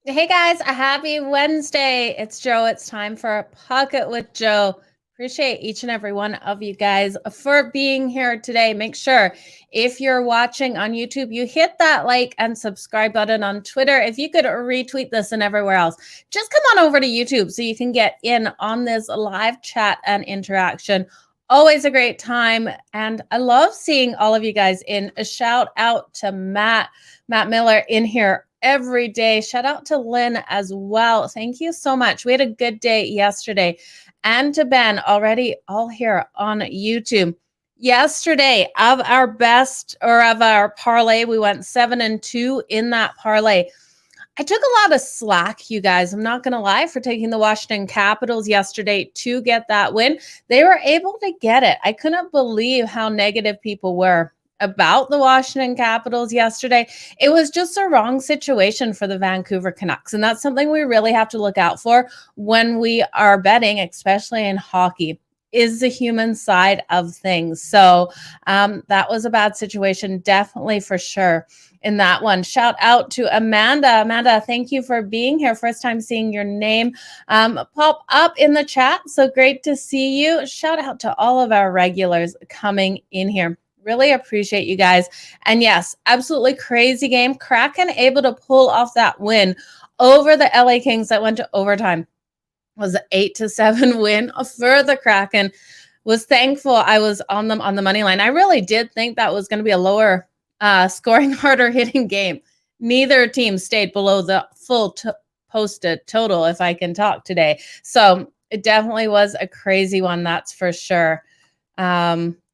Hey guys, a happy Wednesday. It's Joe. It's time for a Pocket with Joe. Appreciate each and every one of you guys for being here today. Make sure if you're watching on YouTube, you hit that like and subscribe button. On Twitter, if you could retweet this and everywhere else, just come on over to YouTube so you can get in on this live chat and interaction. Always a great time. And I love seeing all of you guys in. A shout out to Matt Miller in here every day. Shout out to Lynn as well. Thank you so much. We had a good day yesterday. And to Ben, already all here on YouTube. Yesterday, of our best or of our parlay, we went 7-2 in that parlay. I took a lot of slack, you guys. I'm not going to lie, for taking the Washington Capitals yesterday to get that win. They were able to get it. I couldn't believe how negative people were about the Washington Capitals yesterday. It was just a wrong situation for the Vancouver Canucks. And that's something we really have to look out for when we are betting, especially in hockey, is the human side of things. So that was a bad situation, definitely, for sure, in that one. Shout out to Amanda. Amanda, thank you for being here. First time seeing your name pop up in the chat. So great to see you. Shout out to all of our regulars coming in here. Really appreciate you guys. And yes, absolutely crazy game. Kraken able to pull off that win over the LA Kings that went to overtime. It was an 8-7 win for the Kraken. Was thankful I was on them on the money line. I really did think that was going to be a lower scoring, harder hitting game. Neither team stayed below the full posted total, if I can talk today. So it definitely was a crazy one, that's for sure.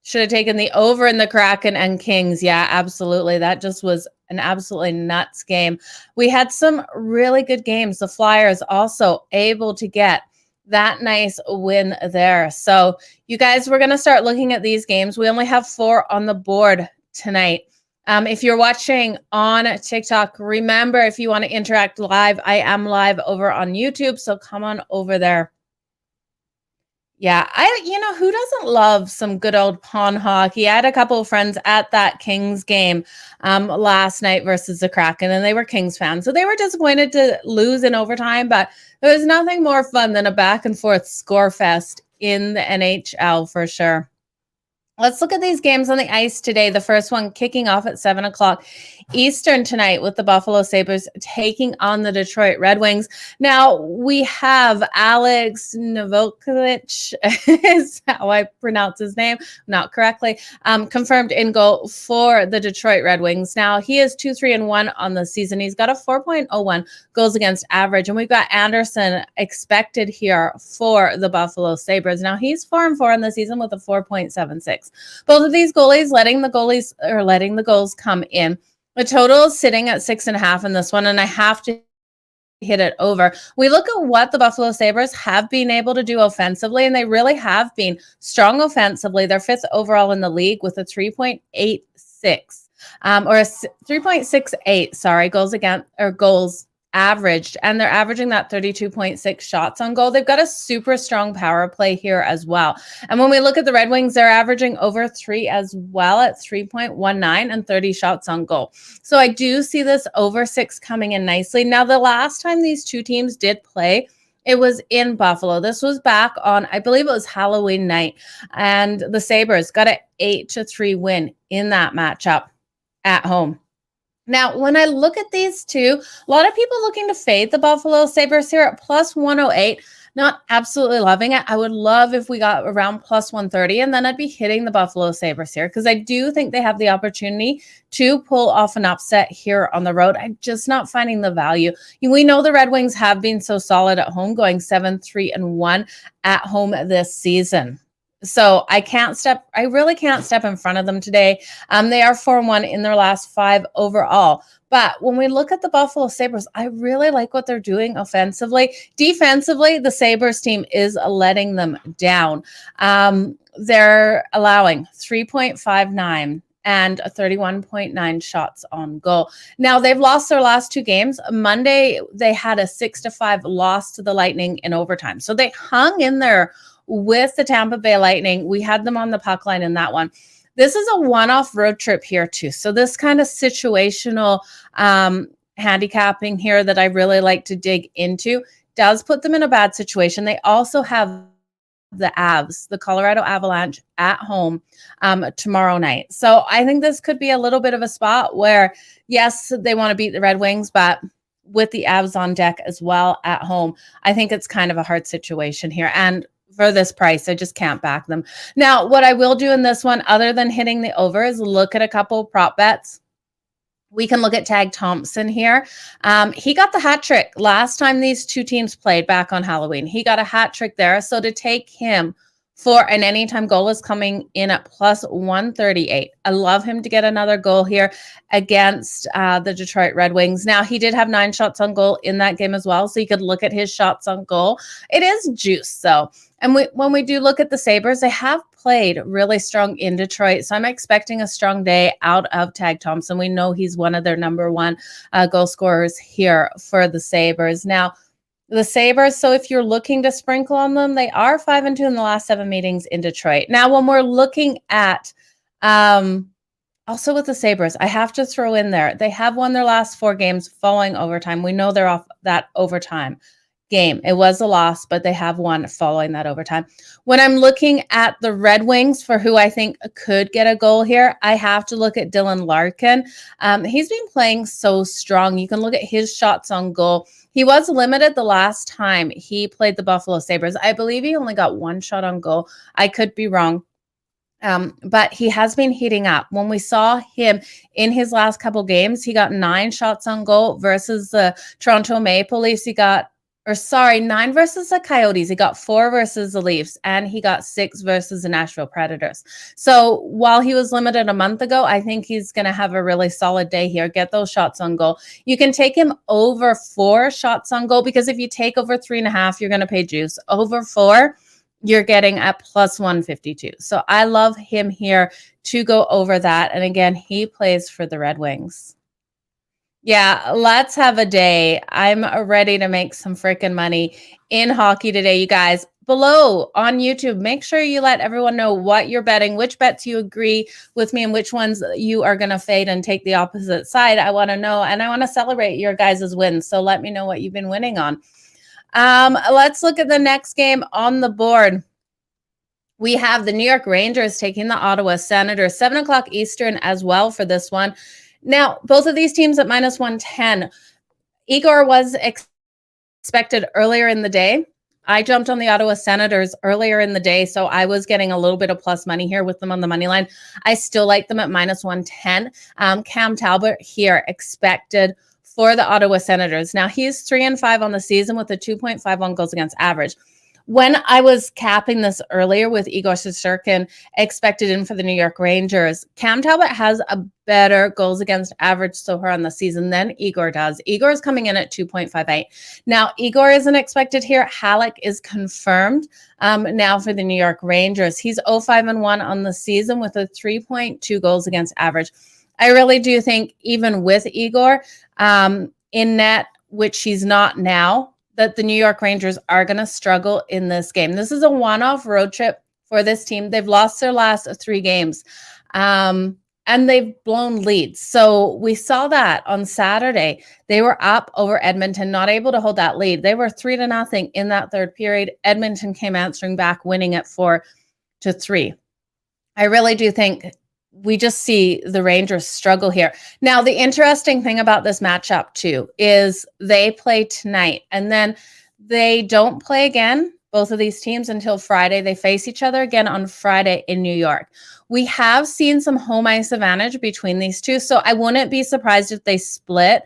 Should have taken the over in the Kraken and Kings. Yeah, absolutely. That just was an absolutely nuts game. We had some really good games. The Flyers also able to get that nice win there. So you guys, we're going to start looking at these games. We only have 4 on the board tonight. If you're watching on TikTok, remember, if you want to interact live, I am live over on YouTube. So come on over there. Yeah, who doesn't love some good old pawn hockey? I had a couple of friends at that Kings game last night versus the Kraken, and they were Kings fans. So they were disappointed to lose in overtime, but there was nothing more fun than a back and forth score fest in the NHL for sure. Let's look at these games on the ice today. The first one kicking off at 7 o'clock Eastern tonight with the Buffalo Sabres taking on the Detroit Red Wings. Now, we have Alex Novokovic, is how I pronounce his name, not correctly, confirmed in goal for the Detroit Red Wings. Now, he is 2-3-1 on the season. He's got a 4.01 goals against average, and we've got Anderson expected here for the Buffalo Sabres. Now, he's 4-4 on the season with a 4.76. Both of these goalies letting the goals come in. The total is sitting at 6.5 in this one, and I have to hit it over. We look at what the Buffalo Sabres have been able to do offensively, and they really have been strong offensively. They're 5th overall in the league with a 3.86 or a 3.68, sorry, goals averaged, and they're averaging that 32.6 shots on goal. They've got a super strong power play here as well. And when we look at the Red Wings, they're averaging over 3 as well at 3.19 and 30 shots on goal. So I do see this over 6 coming in nicely. Now, the last time these two teams did play, it was in Buffalo. This was back on, I believe it was Halloween night, and the Sabres got an 8-3 win in that matchup at home. Now, when I look at these two, a lot of people looking to fade the Buffalo Sabres here at plus 108. Not absolutely loving it. I would love if we got around plus 130, and then I'd be hitting the Buffalo Sabres here because I do think they have the opportunity to pull off an upset here on the road. I'm just not finding the value. We know the Red Wings have been so solid at home, going 7-3-1 at home this season. So I really can't step in front of them today. They are 4-1 in their last 5 overall. But when we look at the Buffalo Sabres, I really like what they're doing offensively. Defensively, the Sabres team is letting them down. They're allowing 3.59 and 31.9 shots on goal. Now, they've lost their last 2 games. Monday, they had a 6-5 loss to the Lightning in overtime. So they hung in there with the Tampa Bay Lightning. We had them on the puck line in that one. This is a one-off road trip here too. So this kind of situational handicapping here that I really like to dig into does put them in a bad situation. They also have the Avs, the Colorado Avalanche at home tomorrow night. So I think this could be a little bit of a spot where, yes, they want to beat the Red Wings, but with the Avs on deck as well at home, I think it's kind of a hard situation here. And for this price, I just can't back them. Now, what I will do in this one, other than hitting the over, is look at a couple prop bets. We can look at Tag Thompson here. He got the hat trick last time these two teams played back on Halloween. He got a hat trick there. So to take him for an anytime goal is coming in at plus 138. I love him to get another goal here against the Detroit Red Wings. Now, he did have 9 shots on goal in that game as well, so you could look at his shots on goal. It is juice, though. And when we do look at the Sabres, they have played really strong in Detroit, so I'm expecting a strong day out of Tag Thompson. We know he's one of their number 1 goal scorers here for the Sabres. Now, the Sabres, so if you're looking to sprinkle on them, they are 5-2 in the last 7 meetings in Detroit. Now, when we're looking at also with the Sabres, I have to throw in there, they have won their last 4 games following overtime. We know they're off that overtime game. It was a loss, but they have won following that overtime. When I'm looking at the Red Wings for who I think could get a goal here, I have to look at Dylan Larkin. He's been playing so strong. You can look at his shots on goal. He was limited the last time he played the Buffalo Sabres. I believe he only got 1 shot on goal. I could be wrong. But he has been heating up. When we saw him in his last couple games, he got 9 shots on goal versus the Toronto Maple Leafs. 9 versus the Coyotes. He got 4 versus the Leafs, and he got 6 versus the Nashville Predators. So while he was limited a month ago, I think he's going to have a really solid day here. Get those shots on goal. You can take him over 4 shots on goal, because if you take over 3.5, you're going to pay juice. Over 4, you're getting at plus 152. So I love him here to go over that. And again, he plays for the Red Wings. Yeah, let's have a day. I'm ready to make some freaking money in hockey today, you guys. Below on YouTube, make sure you let everyone know what you're betting, which bets you agree with me, and which ones you are going to fade and take the opposite side. I want to know, and I want to celebrate your guys' wins. So let me know what you've been winning on. Let's look at the next game on the board. We have the New York Rangers taking the Ottawa Senators, 7 o'clock Eastern as well for this one. Now, both of these teams at minus 110. Igor was expected earlier in the day. I jumped on the Ottawa Senators earlier in the day, so I was getting a little bit of plus money here with them on the money line. I still like them at minus 110. Cam Talbot here expected for the Ottawa Senators. Now, he's 3-5 on the season with a 2.5 on goals against average. When I was capping this earlier with Igor Shesterkin expected in for the New York Rangers, Cam Talbot has a better goals against average so far on the season than Igor does. Igor is coming in at 2.58. Now, Igor isn't expected here. Halleck is confirmed now for the New York Rangers. He's 0-5-1 on the season with a 3.2 goals against average. I really do think even with Igor in net, which he's not now, that the New York Rangers are going to struggle in this game. This is a one-off road trip for this team. They've lost their last 3 games, and they've blown leads. So we saw that on Saturday. They were up over Edmonton, not able to hold that lead. They were 3-0 in that third period. Edmonton came answering back, winning it 4-3. I really do think we just see the Rangers struggle here. Now, the interesting thing about this matchup, too, is they play tonight. And then They don't play again, both of these teams, until Friday. They face each other again on Friday in New York. We have seen some home ice advantage between these two, so I wouldn't be surprised if they split,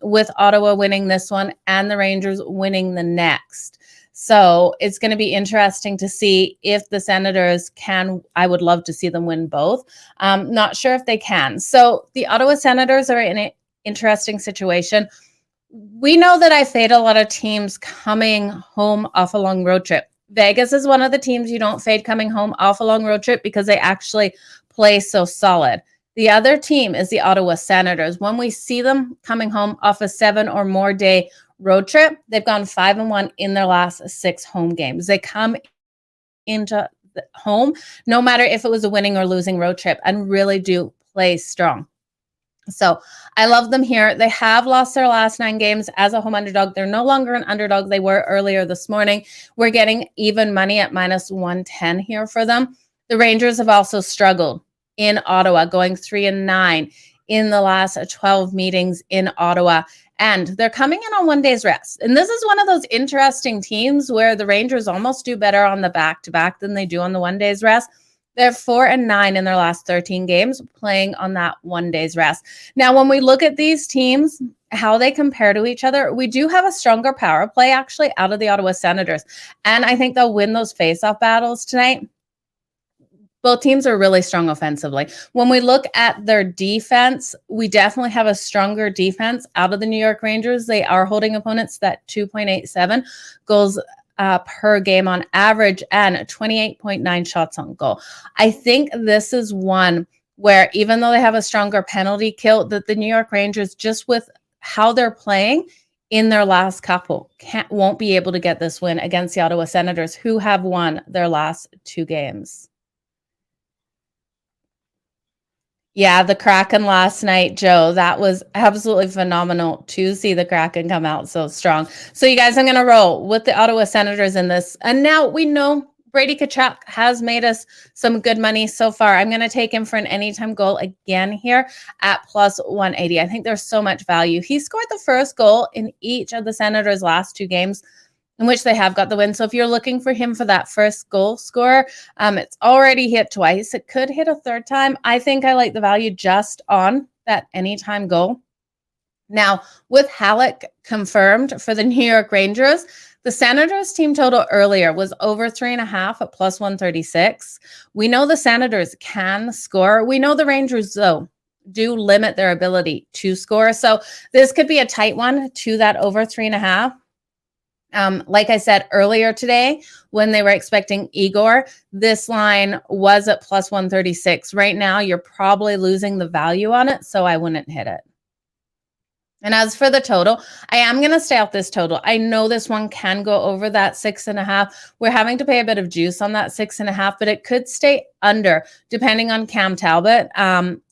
with Ottawa winning this one and the Rangers winning the next. So it's going to be interesting to see if the Senators can. I would love to see them win both. Not sure if they can. So the Ottawa Senators are in an interesting situation. We know that I fade a lot of teams coming home off a long road trip. Vegas is one of the teams you don't fade coming home off a long road trip because they actually play so solid. The other team is the Ottawa Senators. When we see them coming home off a 7 or more day road trip, they've gone 5-1 in their last 6 home games. They come into the home, no matter if it was a winning or losing road trip, and really do play strong. So I love them here. They have lost their last 9 games as a home underdog. They're no longer an underdog. They were earlier this morning. We're getting even money at -110 here for them. The Rangers have also struggled in Ottawa, going 3-9 in the last 12 meetings in Ottawa. And they're coming in on 1 day's rest. And this is one of those interesting teams where the Rangers almost do better on the back-to-back than they do on the 1 day's rest. They're 4-9 in their last 13 games, playing on that 1 day's rest. Now, when we look at these teams, how they compare to each other, we do have a stronger power play actually out of the Ottawa Senators. And I think they'll win those face-off battles tonight. Both teams are really strong offensively. When we look at their defense, we definitely have a stronger defense out of the New York Rangers. They are holding opponents that 2.87 goals per game on average and 28.9 shots on goal. I think this is one where even though they have a stronger penalty kill, that the New York Rangers, just with how they're playing in their last couple, won't be able to get this win against the Ottawa Senators, who have won their last 2 games. Yeah, the Kraken last night, Joe, that was absolutely phenomenal to see the Kraken come out so strong. So you guys, I'm going to roll with the Ottawa Senators in this. And now we know Brady Tkachuk has made us some good money so far. I'm going to take him for an anytime goal again here at +180. I think there's so much value. He scored the first goal in each of the Senators' last 2 games, in which they have got the win. So if you're looking for him for that first goal scorer, it's already hit twice. It could hit a third time. I think I like the value just on that anytime goal. Now, with Halleck confirmed for the New York Rangers, the Senators team total earlier was over 3.5 at +136. We know the Senators can score. We know the Rangers, though, do limit their ability to score. So this could be a tight one to that over 3.5. Like I said earlier today, when they were expecting Igor, this line was at +136. Right now, you're probably losing the value on it, so I wouldn't hit it. And as for the total, I am going to stay off this total. I know this one can go over that 6.5. We're having to pay a bit of juice on that 6.5, but it could stay under depending on Cam Talbot.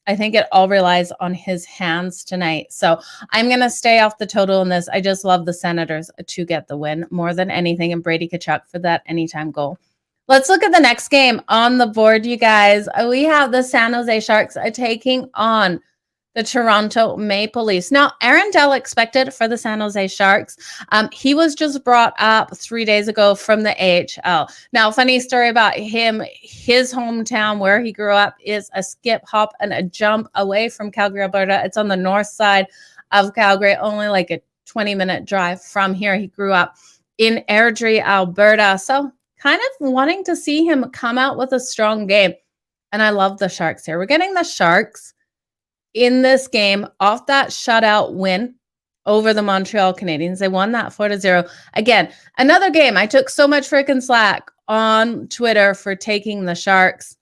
I think it all relies on his hands tonight. So I'm going to stay off the total in this. I just love the Senators to get the win more than anything, and Brady Tkachuk for that anytime goal. Let's look at the next game on the board, you guys. We have the San Jose Sharks taking on the Toronto Maple Leafs. Now, Aaron Dell expected for the San Jose Sharks. He was just brought up 3 days ago from the AHL. Now, funny story about him, his hometown where he grew up is a skip, hop, and a jump away from Calgary, Alberta. It's on the north side of Calgary, only like a 20-minute drive from here. He grew up in Airdrie, Alberta. So kind of wanting to see him come out with a strong game. And I love the Sharks here. We're getting the Sharks in this game off that shutout win over the Montreal Canadiens. They won that 4-0. Again, another game. I took so much freaking slack on Twitter for taking the Sharks.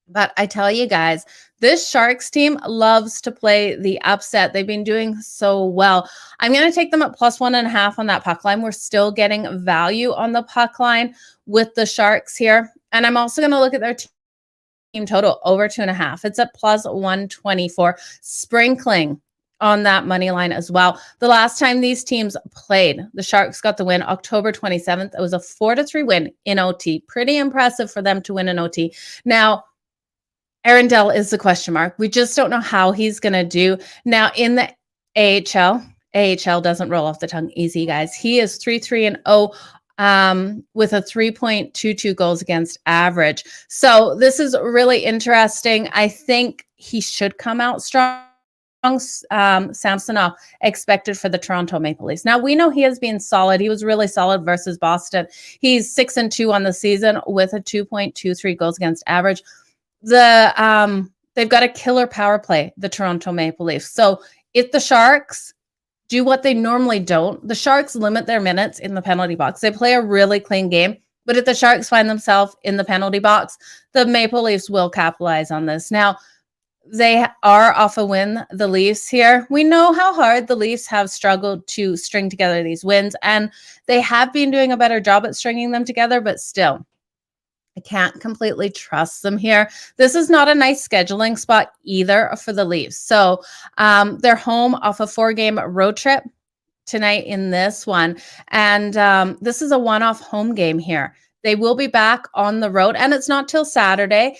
But I tell you guys, this Sharks team loves to play the upset. They've been doing so well. I'm going to take them at +1.5 on that puck line. We're still getting value on the puck line with the Sharks here. And I'm also going to look at their team total over 2.5. It's at +124, sprinkling on that money line as well. The last time these teams played, the Sharks got the win October 27th. It was a 4-3 win in OT. Pretty impressive for them to win in OT. Now, Aaron Dell is the question mark. We just don't know how he's going to do. Now, in the AHL, AHL doesn't roll off the tongue easy, guys. He is 3-3-0 with a 3.22 goals against average. So this is really interesting. I think he should come out strong. Samsonov expected for the Toronto Maple Leafs. Now we know he has been solid. He was really solid versus Boston. He's 6-2 on the season with a 2.23 goals against average. They've got a killer power play, the Toronto Maple Leafs. So if the Sharks do what they normally don't, the Sharks limit their minutes in the penalty box. They play a really clean game. But if the Sharks find themselves in the penalty box, the Maple Leafs will capitalize on this. Now, they are off a win, the Leafs here. We know how hard the Leafs have struggled to string together these wins, and they have been doing a better job at stringing them together, but still, I can't completely trust them here. This is not a nice scheduling spot either for the Leafs. So they're home off a 4-game road trip tonight in this one. And this is a one-off home game here. They will be back on the road, and it's not till Saturday.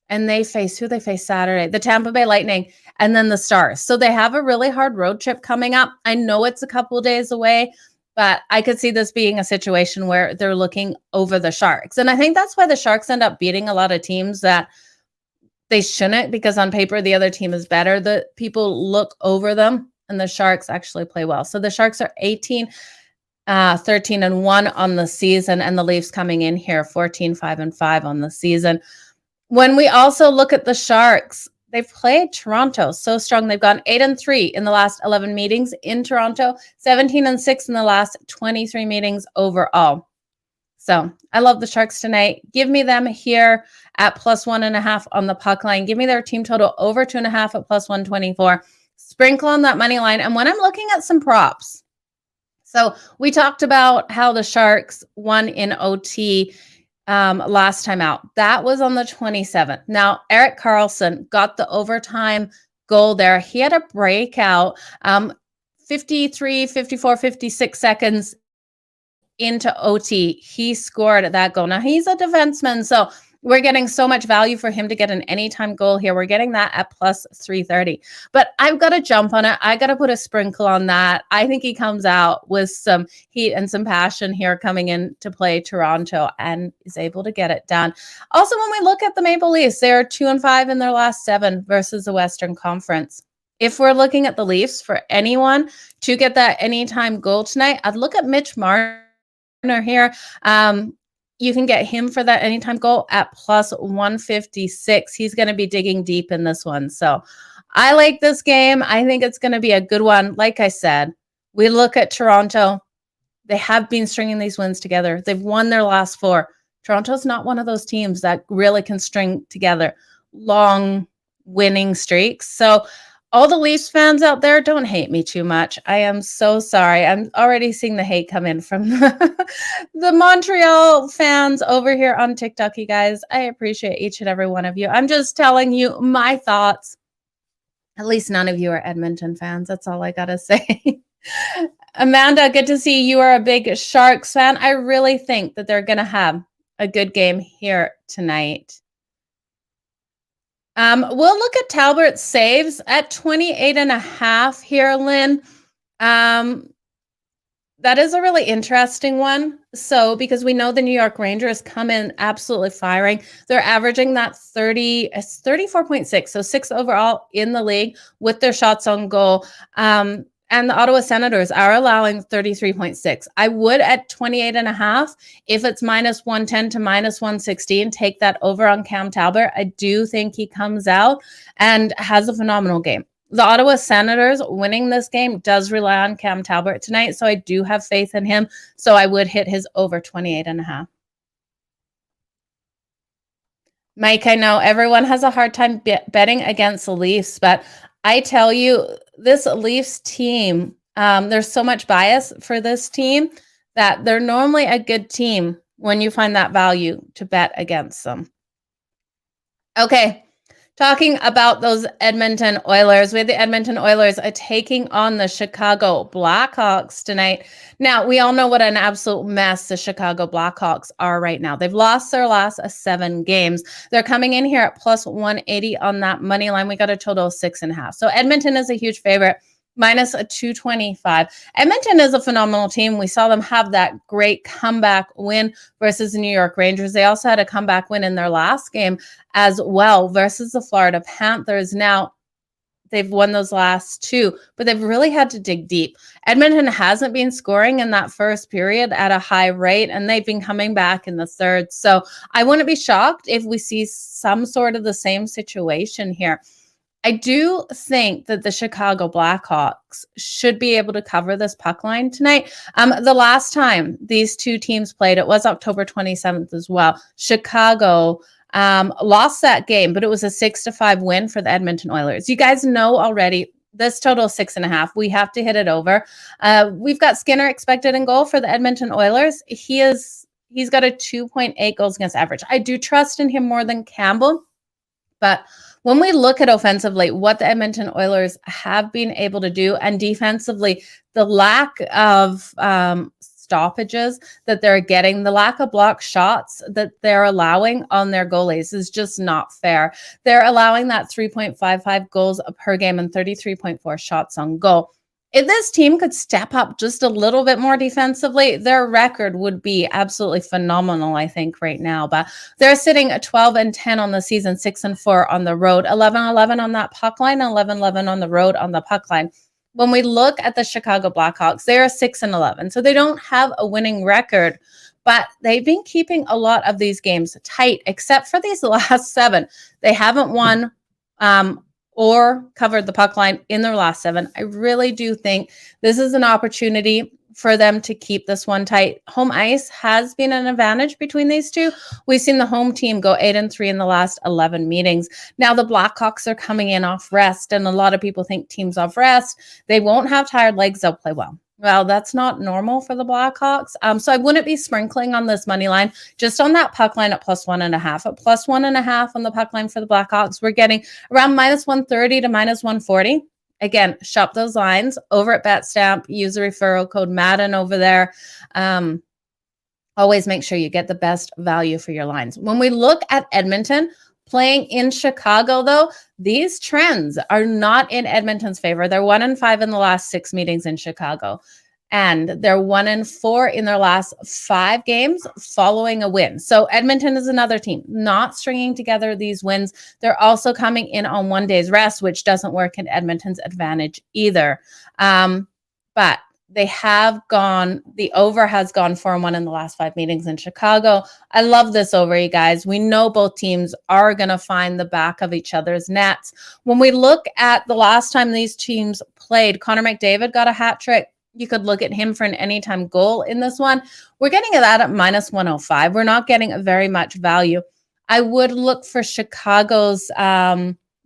And they face Saturday? The Tampa Bay Lightning and then the Stars. So they have a really hard road trip coming up. I know it's a couple days away, but I could see this being a situation where they're looking over the Sharks. And I think that's why the Sharks end up beating a lot of teams that they shouldn't, because on paper, the other team is better. The people look over them, and the Sharks actually play well. So the Sharks are 13-1 on the season, and the Leafs coming in here 14-5-5 on the season. When we also look at the Sharks, they've played Toronto so strong. They've gone 8-3 in the last 11 meetings in Toronto, 17-6 in the last 23 meetings overall. So I love the Sharks tonight. Give me them here at +1.5 on the puck line. Give me their team total over 2.5 at +124. Sprinkle on that money line. And when I'm looking at some props, so we talked about how the Sharks won in OT last time out. That was on the 27th. Now, Erik Karlsson got the overtime goal there. He had a breakout 53, 54, 56 seconds into OT. He scored that goal. Now, he's a defenseman, so we're getting so much value for him to get an anytime goal here. We're getting that at +330. But I've got to jump on it. I got to put a sprinkle on that. I think he comes out with some heat and some passion here coming in to play Toronto and is able to get it done. Also, when we look at the Maple Leafs, they're 2-5 in their last 7 versus the Western Conference. If we're looking at the Leafs for anyone to get that anytime goal tonight, I'd look at Mitch Marner here. You can get him for that anytime goal at +156. He's going to be digging deep in this one. So I like this game. I think it's going to be a good one. Like I said, we look at Toronto. They have been stringing these wins together. They've won their last 4. Toronto's not one of those teams that really can string together long winning streaks. So all the Leafs fans out there, don't hate me too much. I am so sorry. I'm already seeing the hate come in from the Montreal fans over here on TikTok, you guys. I appreciate each and every one of you. I'm just telling you my thoughts. At least none of you are Edmonton fans. That's all I got to say. Amanda, good to see you are a big Sharks fan. I really think that they're going to have a good game here tonight. We'll look at Talbot's saves at 28.5 here, Lynn. That is a really interesting one. So, because we know the New York Rangers come in absolutely firing. They're averaging that 34.6, so 6 overall in the league with their shots on goal. And the Ottawa Senators are allowing 33.6. I would at 28.5, if it's -110 to -116, take that over on Cam Talbot. I do think he comes out and has a phenomenal game. The Ottawa Senators winning this game does rely on Cam Talbot tonight, so I do have faith in him. So I would hit his over 28.5. Mike, I know everyone has a hard time betting against the Leafs, but I tell you, this Leafs team, there's so much bias for this team that they're normally a good team when you find that value to bet against them. Okay, talking about those Edmonton Oilers, we have the Edmonton Oilers are taking on the Chicago Blackhawks tonight. Now, we all know what an absolute mess the Chicago Blackhawks are right now. They've lost their last 7 games. They're coming in here at +180 on that money line. We got a total of 6.5. So Edmonton is a huge favorite. minus a 225. Edmonton is a phenomenal team. We saw them have that great comeback win versus the New York Rangers. They also had a comeback win in their last game as well versus the Florida Panthers. Now, they've won those last two, but they've really had to dig deep. Edmonton hasn't been scoring in that first period at a high rate, and they've been coming back in the third. So I wouldn't be shocked if we see some sort of the same situation here. I do think that the Chicago Blackhawks should be able to cover this puck line tonight. The last time these two teams played, it was October 27th as well. Chicago lost that game, but it was a 6-5 win for the Edmonton Oilers. You guys know already this total is 6.5. We have to hit it over. We've got Skinner expected in goal for the Edmonton Oilers. He's got a 2.8 goals against average. I do trust in him more than Campbell, but when we look at offensively, what the Edmonton Oilers have been able to do, and defensively, the lack of stoppages that they're getting, the lack of block shots that they're allowing on their goalies is just not fair. They're allowing that 3.55 goals per game and 33.4 shots on goal. If this team could step up just a little bit more defensively, their record would be absolutely phenomenal, I think, right now. But they're sitting at 12-10 on the season, 6-4 on the road, 11-11 on that puck line, 11-11 on the road on the puck line. When we look at the Chicago Blackhawks, they are 6-11. So they don't have a winning record, but they've been keeping a lot of these games tight, except for these last 7. They haven't won or covered the puck line in their last 7. I really do think this is an opportunity for them to keep this one tight. Home ice has been an advantage between these two. We've seen the home team go 8-3 in the last 11 meetings. Now the Blackhawks are coming in off rest, and a lot of people think teams off rest, they won't have tired legs, they'll play well. Well, that's not normal for the Blackhawks. So I wouldn't be sprinkling on this money line, just on that puck line at +1.5. At +1.5 on the puck line for the Blackhawks, we're getting around -130 to -140. Again, shop those lines over at Betstamp. Use the referral code Madden over there. Always make sure you get the best value for your lines. When we look at Edmonton, playing in Chicago, though, these trends are not in Edmonton's favor. They're 1-5 in the last 6 meetings in Chicago, and they're 1-4 in their last 5 games following a win. So Edmonton is another team not stringing together these wins. They're also coming in on 1 day's rest, which doesn't work in Edmonton's advantage either. But they have gone, the over has gone 4-1 in the last 5 meetings in Chicago. I love this over, you guys. We know both teams are going to find the back of each other's nets. When we look at the last time these teams played, Connor McDavid got a hat trick. You could look at him for an anytime goal in this one. We're getting that at -105. We're not getting very much value. I would look for Chicago's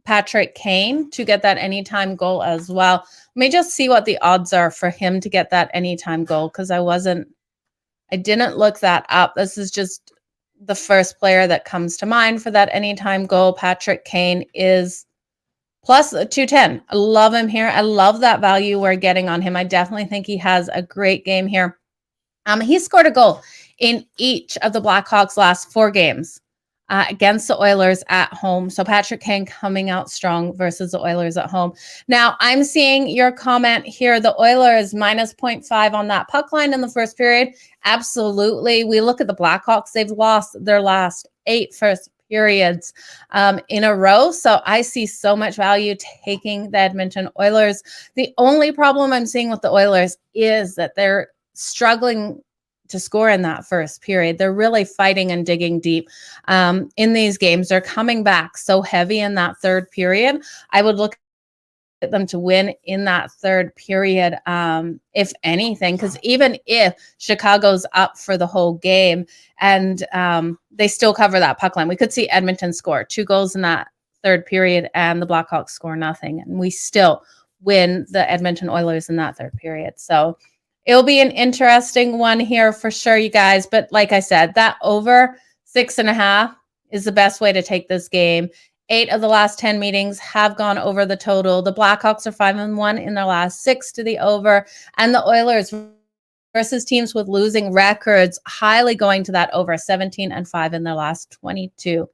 Patrick Kane to get that anytime goal as well. Let me just see what the odds are for him to get that anytime goal, because I didn't look that up. This is just the first player that comes to mind for that anytime goal. Patrick Kane is +210. I love him here. I love that value we're getting on him. I definitely think he has a great game here. He scored a goal in each of the Blackhawks' last 4 games against the Oilers at home. So Patrick Kane coming out strong versus the Oilers at home. Now, I'm seeing your comment here. The Oilers -0.5 on that puck line in the first period. Absolutely. We look at the Blackhawks. They've lost their last 8 first periods in a row. So I see so much value taking the Edmonton Oilers. The only problem I'm seeing with the Oilers is that they're struggling to score in that first period. They're really fighting and digging deep in these games. They're coming back so heavy in that third period. I would look at them to win in that third period, if anything, because even if Chicago's up for the whole game and they still cover that puck line, we could see Edmonton score 2 goals in that third period and the Blackhawks score nothing, and we still win the Edmonton Oilers in that third period. So it'll be an interesting one here for sure, you guys. But like I said, that over 6.5 is the best way to take this game. 8 of the last 10 meetings have gone over the total. The Blackhawks are 5-1 in their last 6 to the over, and the Oilers versus teams with losing records highly going to that over, 17-5 in their last 22.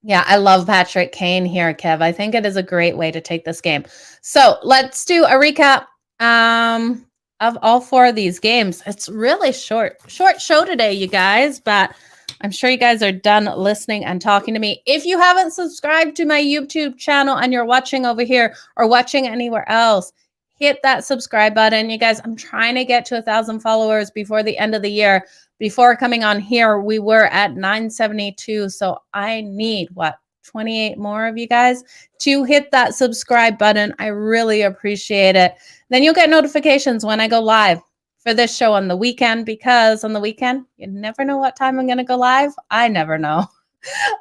Yeah, I love Patrick Kane here, Kev. I think it is a great way to take this game. So let's do a recap of all four of these games. It's really short show today, you guys, but I'm sure you guys are done listening and talking to me. If you haven't subscribed to my YouTube channel and you're watching over here or watching anywhere else, hit that subscribe button. You guys, I'm trying to get to 1,000 followers before the end of the year. Before coming on here, we were at 972. So I need 28 more of you guys to hit that subscribe button. I really appreciate it. Then you'll get notifications when I go live for this show on the weekend, because on the weekend, you never know what time I'm going to go live. I never know.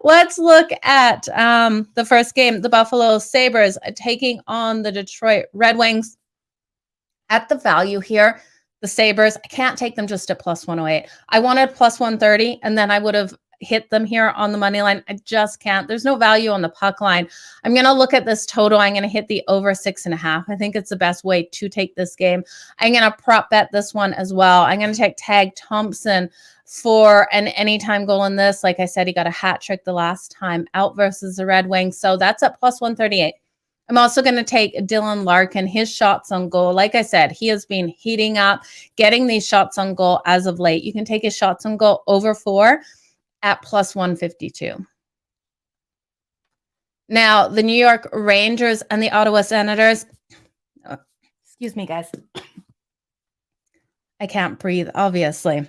Let's look at the first game, the Buffalo Sabres taking on the Detroit Red Wings. At the value here, the Sabres, I can't take them just at plus 108. I wanted plus 130, and then I would have hit them here on the money line. I just can't. There's no value on the puck line. I'm going to look at this total. I'm going to hit the over 6.5. I think it's the best way to take this game. I'm going to prop bet this one as well. I'm going to take Tag Thompson for an anytime goal in this. Like I said, he got a hat trick the last time out versus the Red Wings. So that's at plus 138. I'm also going to take Dylan Larkin, his shots on goal. Like I said, he has been heating up, getting these shots on goal as of late. You can take his shots on goal over 4 at plus 152. Now, the New York Rangers and the Ottawa Senators. Oh, excuse me, guys. I can't breathe, obviously.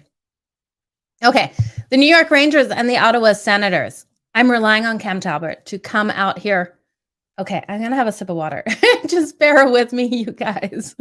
Okay, the New York Rangers and the Ottawa Senators. I'm relying on Cam Talbot to come out here. Okay, I'm going to have a sip of water. Just bear with me, you guys.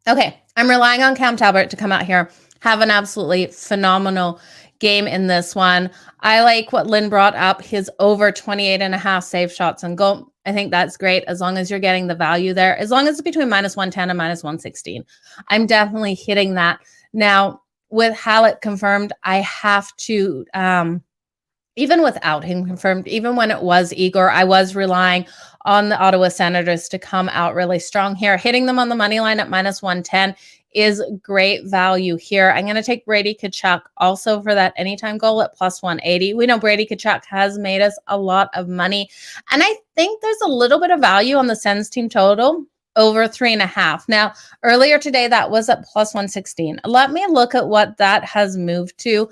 Okay, I'm relying on Cam Talbot to come out here, have an absolutely phenomenal game in this one. I like what Lynn brought up, his over 28.5 save shots on goal. I think that's great as long as you're getting the value there. As long as it's between minus 110 and minus 116. I'm definitely hitting that. Now, with Halleck confirmed, I have to... even without him confirmed, even when it was Igor, I was relying on the Ottawa Senators to come out really strong here. Hitting them on the money line at minus 110 is great value here. I'm going to take Brady Tkachuk also for that anytime goal at plus 180. We know Brady Tkachuk has made us a lot of money. And I think there's a little bit of value on the Sens team total over 3.5. Now, earlier today, that was at plus 116. Let me look at what that has moved to.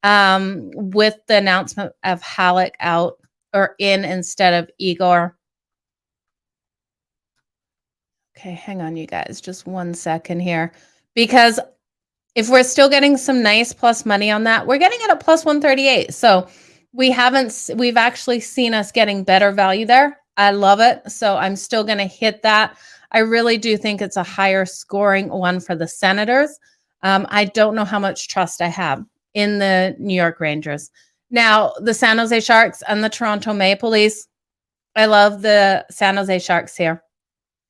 With the announcement of Halleck out or in instead of Igor. Okay, hang on, you guys, just 1 second here. Because if we're still getting some nice plus money on that, we're getting it at plus 138. So we've actually seen us getting better value there. I love it. So I'm still going to hit that. I really do think it's a higher scoring one for the Senators. I don't know how much trust I have in the New York Rangers. Now, the San Jose Sharks and the Toronto Maple Leafs. I love the San Jose Sharks here.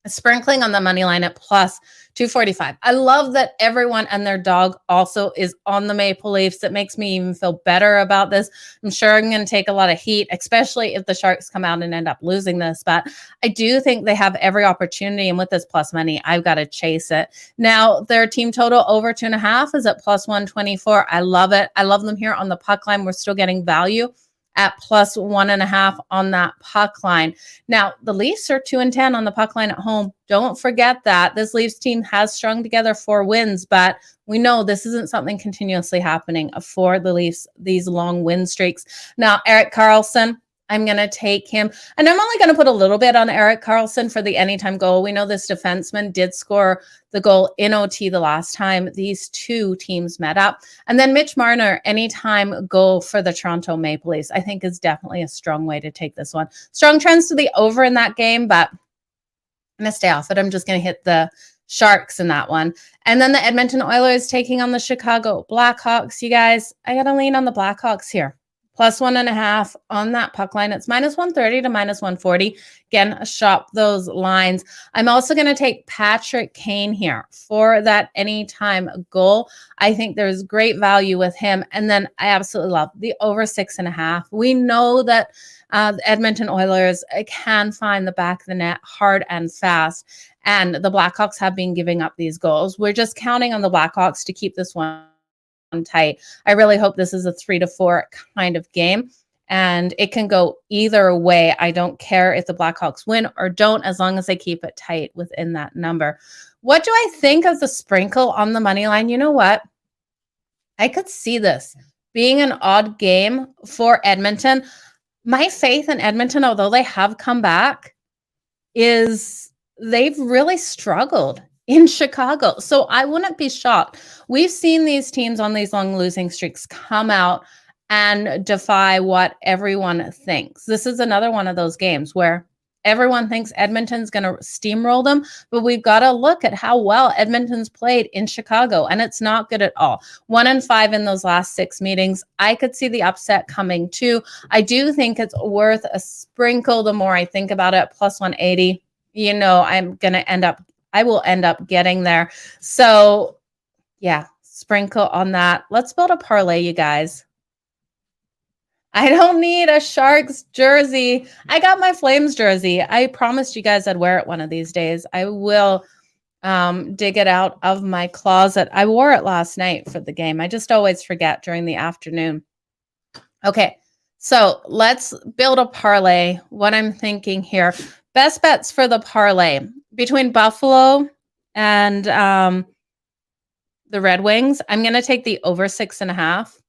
Sprinkling on the money line at plus 245. I love that everyone and their dog also is on the Maple Leafs. That makes me even feel better about this. I'm sure I'm going to take a lot of heat, especially if the Sharks come out and end up losing this. But I do think they have every opportunity. And with this plus money, I've got to chase it. Now, their team total over 2.5 is at plus 124. I love it. I love them here on the puck line. We're still getting value at plus 1.5 on that puck line. Now, the Leafs are 2-10 on the puck line at home. Don't forget that. This Leafs team has strung together 4 wins, but we know this isn't something continuously happening for the Leafs, these long win streaks. Now, Erik Karlsson, I'm going to take him. And I'm only going to put a little bit on Erik Karlsson for the anytime goal. We know this defenseman did score the goal in OT the last time these two teams met up. And then Mitch Marner, anytime goal for the Toronto Maple Leafs, I think is definitely a strong way to take this one. Strong trends to the over in that game, but I'm going to stay off it. I'm just going to hit the Sharks in that one. And then the Edmonton Oilers taking on the Chicago Blackhawks. You guys, I got to lean on the Blackhawks here. Plus 1.5 on that puck line. It's minus 130 to minus 140. Again, shop those lines. I'm also going to take Patrick Kane here for that anytime goal. I think there's great value with him. And then I absolutely love the over 6.5. We know that the Edmonton Oilers can find the back of the net hard and fast. And the Blackhawks have been giving up these goals. We're just counting on the Blackhawks to keep this one tight. I really hope this is a 3-4 kind of game. And it can go either way. I don't care if the Blackhawks win or don't, as long as they keep it tight within that number. What do I think of the sprinkle on the money line? You know what? I could see this being an odd game for Edmonton. My faith in Edmonton, although they have come back, is they've really struggled in Chicago. So I wouldn't be shocked. We've seen these teams on these long losing streaks come out and defy what everyone thinks. This is another one of those games where everyone thinks Edmonton's going to steamroll them, but we've got to look at how well Edmonton's played in Chicago, and it's not good at all. 1-5 in those last 6 meetings. I could see the upset coming too. I do think it's worth a sprinkle. The more I think about it, plus 180, you know, I will end up getting there. So yeah, sprinkle on that. Let's build a parlay, you guys. I don't need a Sharks jersey. I got my Flames jersey. I promised you guys I'd wear it one of these days. I will dig it out of my closet. I wore it last night for the game. I just always forget during the afternoon. Okay, so let's build a parlay. What I'm thinking here. Best bets for the parlay between Buffalo and the Red Wings. I'm going to take the over 6.5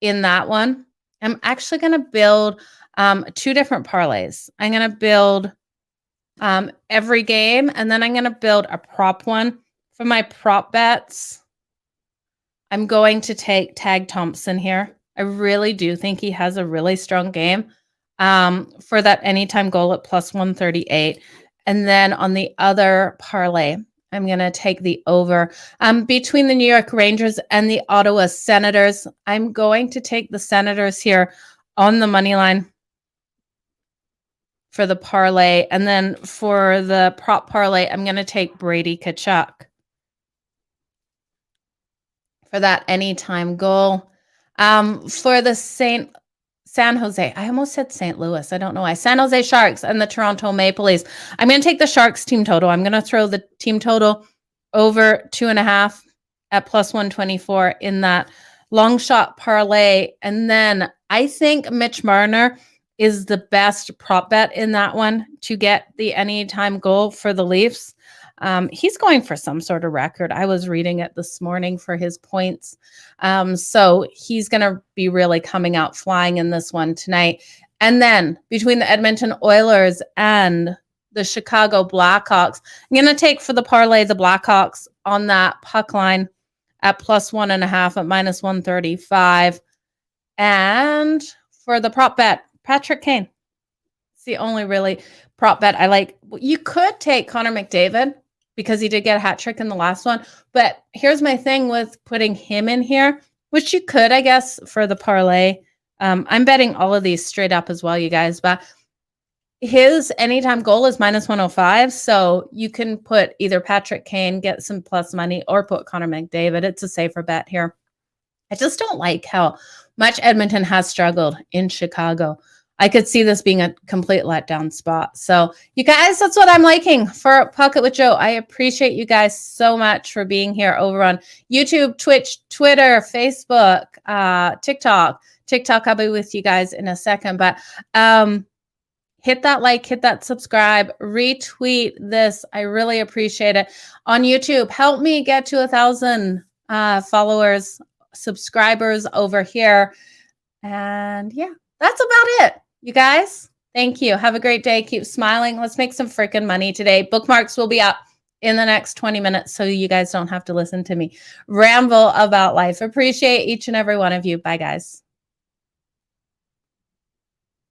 in that one. I'm actually going to build 2 different parlays. I'm going to build every game, and then I'm going to build a prop one. For my prop bets, I'm going to take Tag Thompson here. I really do think he has a really strong game for that anytime goal at plus 138. And then on the other parlay, I'm going to take the over. Between the New York Rangers and the Ottawa Senators, I'm going to take the Senators here on the money line for the parlay. And then for the prop parlay, I'm going to take Brady Tkachuk for that anytime goal. For the San Jose, I almost said St. Louis. I don't know why. San Jose Sharks and the Toronto Maple Leafs. I'm going to take the Sharks team total. I'm going to throw the team total over 2.5 at plus 124 in that long shot parlay. And then I think Mitch Marner is the best prop bet in that one to get the anytime goal for the Leafs. He's going for some sort of record. I was reading it this morning for his points. So he's going to be really coming out flying in this one tonight. And then between the Edmonton Oilers and the Chicago Blackhawks, I'm going to take for the parlay the Blackhawks on that puck line at plus 1.5 at minus 135. And for the prop bet, Patrick Kane. It's the only really prop bet I like. You could take Connor McDavid because he did get a hat trick in the last one. But here's my thing with putting him in here, which you could, I guess, for the parlay. I'm betting all of these straight up as well, you guys. But his anytime goal is minus 105. So you can put either Patrick Kane, get some plus money, or put Connor McDavid. It's a safer bet here. I just don't like how much Edmonton has struggled in Chicago. I could see this being a complete letdown spot. So you guys, that's what I'm liking for Pocket with Joe. I appreciate you guys so much for being here over on YouTube, Twitch, Twitter, Facebook, TikTok. TikTok, I'll be with you guys in a second. But hit that like, hit that subscribe, retweet this. I really appreciate it. On YouTube, help me get to 1,000 followers, subscribers over here. And yeah, that's about it. You guys, thank you. Have a great day. Keep smiling. Let's make some freaking money today. Bookmarks will be up in the next 20 minutes so you guys don't have to listen to me ramble about life. Appreciate each and every one of you. Bye, guys.